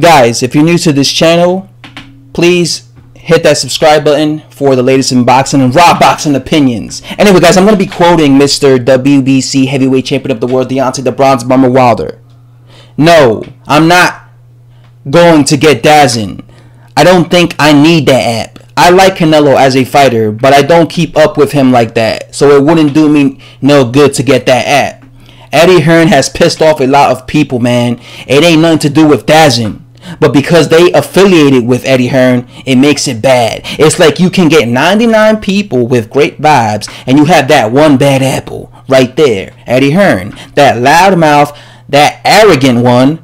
Guys, if you're new to this channel, please hit that subscribe button for the latest in boxing and raw boxing opinions. Anyway, guys, I'm going to be quoting Mr. WBC Heavyweight Champion of the World, Deontay the Bronze Bomber Wilder. No, I'm not going to get Dazn. I don't think I need that app. I like Canelo as a fighter, but I don't keep up with him like that, so it wouldn't do me no good to get that app. Eddie Hearn has pissed off a lot of people, man. It ain't nothing to do with Dazn. But because they affiliated with Eddie Hearn, it makes it bad. It's like you can get 99 people with great vibes, and you have that one bad apple right there. Eddie Hearn. That loudmouth, that arrogant one.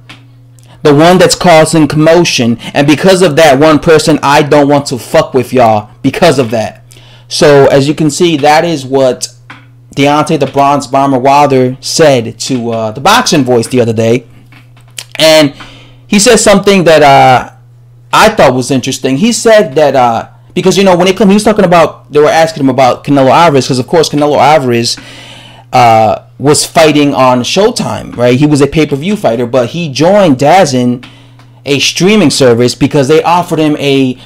The one that's causing commotion. And because of that one person, I don't want to fuck with y'all because of that. So, as you can see, that is what Deontay the Bronze Bomber Wilder said to the Boxing Voice the other day. And he said something that I thought was interesting. He said that because, you know, when he was talking about, they were asking him about Canelo Alvarez, because of course Canelo Alvarez was fighting on Showtime, right? He was a pay-per-view fighter, but he joined Dazn, a streaming service, because they offered him a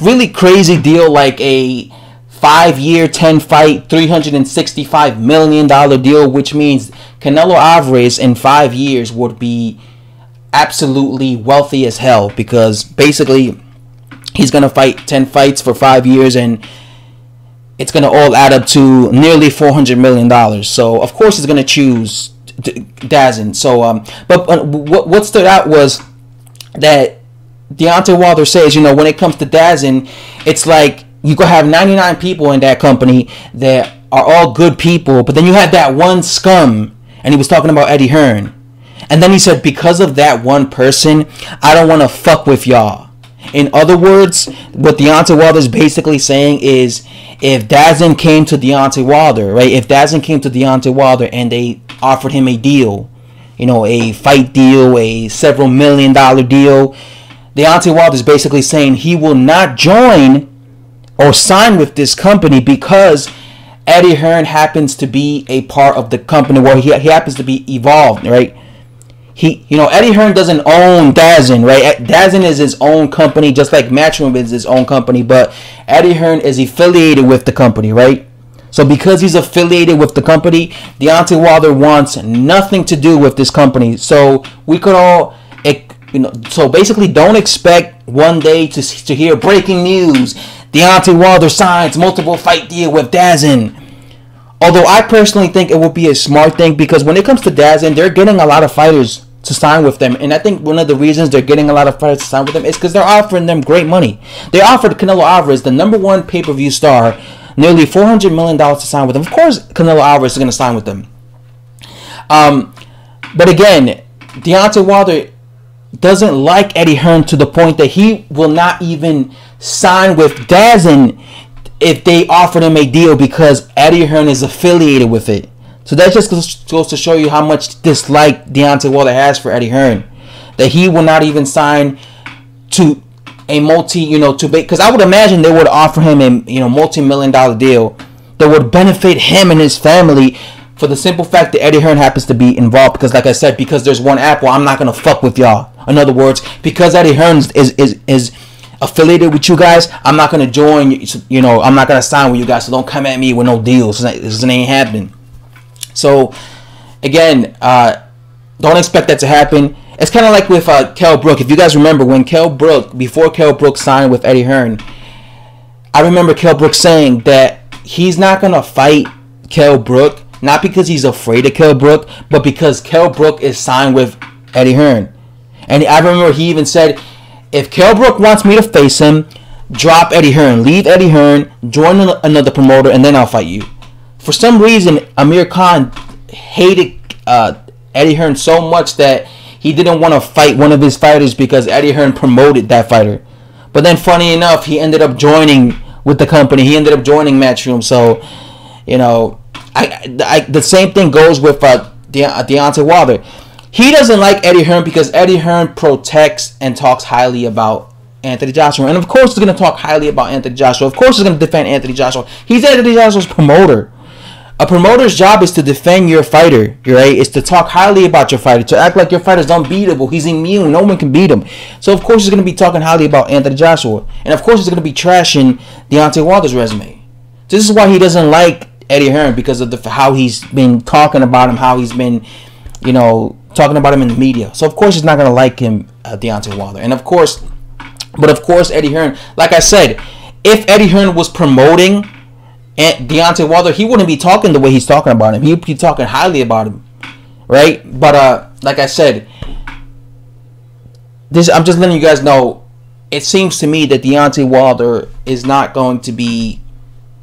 really crazy deal, like a 5-year, 10-fight, $365 million deal, which means Canelo Alvarez in 5 years would be absolutely wealthy as hell, because basically he's going to fight 10 fights for 5 years, and it's going to all add up to nearly $400 million. So, of course, he's going to choose Dazn. So, but what stood out was that Deontay Wilder says, you know, when it comes to Dazn, it's like you could have 99 people in that company that are all good people, but then you have that one scum, and he was talking about Eddie Hearn. And then he said, because of that one person, I don't want to fuck with y'all. In other words, what Deontay Wilder is basically saying is, if Dazn came to Deontay Wilder, right? If Dazn came to Deontay Wilder and they offered him a deal, you know, a fight deal, a several $million-dollar deal, Deontay Wilder is basically saying he will not join or sign with this company because Eddie Hearn happens to be a part of the company where he happens to be involved, right? Eddie Hearn doesn't own Dazn, right? Dazn is his own company, just like Matchroom is his own company, but Eddie Hearn is affiliated with the company, right? So because he's affiliated with the company, Deontay Wilder wants nothing to do with this company. So we could all, so basically don't expect one day to hear breaking news. Deontay Wilder signs multiple fight deal with Dazn. Although I personally think it would be a smart thing, because when it comes to Dazn, they're getting a lot of fighters to sign with them. And I think one of the reasons they're getting a lot of fighters to sign with them is because they're offering them great money. They offered Canelo Alvarez, the #1 pay-per-view star, nearly $400 million to sign with them. Of course, Canelo Alvarez is going to sign with them. But again, Deontay Wilder doesn't like Eddie Hearn to the point that he will not even sign with Dazn if they offered him a deal, because Eddie Hearn is affiliated with it. So that just goes to show you how much dislike Deontay Wilder has for Eddie Hearn, that he will not even sign to a because I would imagine they would offer him a multi-million-dollar deal that would benefit him and his family, for the simple fact that Eddie Hearn happens to be involved. Because, like I said, because there's one apple, I'm not gonna fuck with y'all. In other words, because Eddie Hearn is affiliated with you guys, I'm not gonna join. I'm not gonna sign with you guys. So don't come at me with no deals. This ain't happening. So again, don't expect that to happen. It's kind of like with Kell Brook. If you guys remember, when before Kell Brook signed with Eddie Hearn, I remember Kell Brook saying that he's not gonna fight Kell Brook, not because he's afraid of Kell Brook, but because Kell Brook is signed with Eddie Hearn. And I remember he even said, if Kell Brook wants me to face him, drop Eddie Hearn, leave Eddie Hearn, join another promoter, and then I'll fight you. For some reason, Amir Khan hated Eddie Hearn so much that he didn't want to fight one of his fighters because Eddie Hearn promoted that fighter. But then, funny enough, he ended up joining with the company. He ended up joining Matchroom. So, the same thing goes with Deontay Wilder. He doesn't like Eddie Hearn because Eddie Hearn protects and talks highly about Anthony Joshua. And of course he's going to talk highly about Anthony Joshua. Of course he's going to defend Anthony Joshua. He's Anthony Joshua's promoter. A promoter's job is to defend your fighter, right? It's to talk highly about your fighter, to act like your fighter's unbeatable. He's immune. No one can beat him. So, of course, he's going to be talking highly about Anthony Joshua. And, of course, he's going to be trashing Deontay Wilder's resume. This is why he doesn't like Eddie Hearn, because of how he's been talking about him, how he's been, you know, talking about him in the media. So, of course, he's not going to like him, Deontay Wilder. And, of course, Eddie Hearn, like I said, if Eddie Hearn was promoting Deontay Wilder, he wouldn't be talking the way he's talking about him. He'd be talking highly about him, right? But like I said, I'm just letting you guys know. It seems to me that Deontay Wilder is not going to be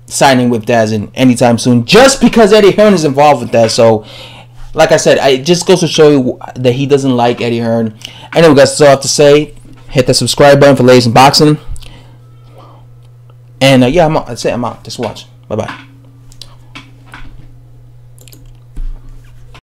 signing with Dazn anytime soon, just because Eddie Hearn is involved with that. So, like I said, it just goes to show you that he doesn't like Eddie Hearn. Anyway, guys, that's all I have to say. Hit the subscribe button for Ladies in Boxing. And yeah, that's it. I'm out. Just watch. Bye-bye.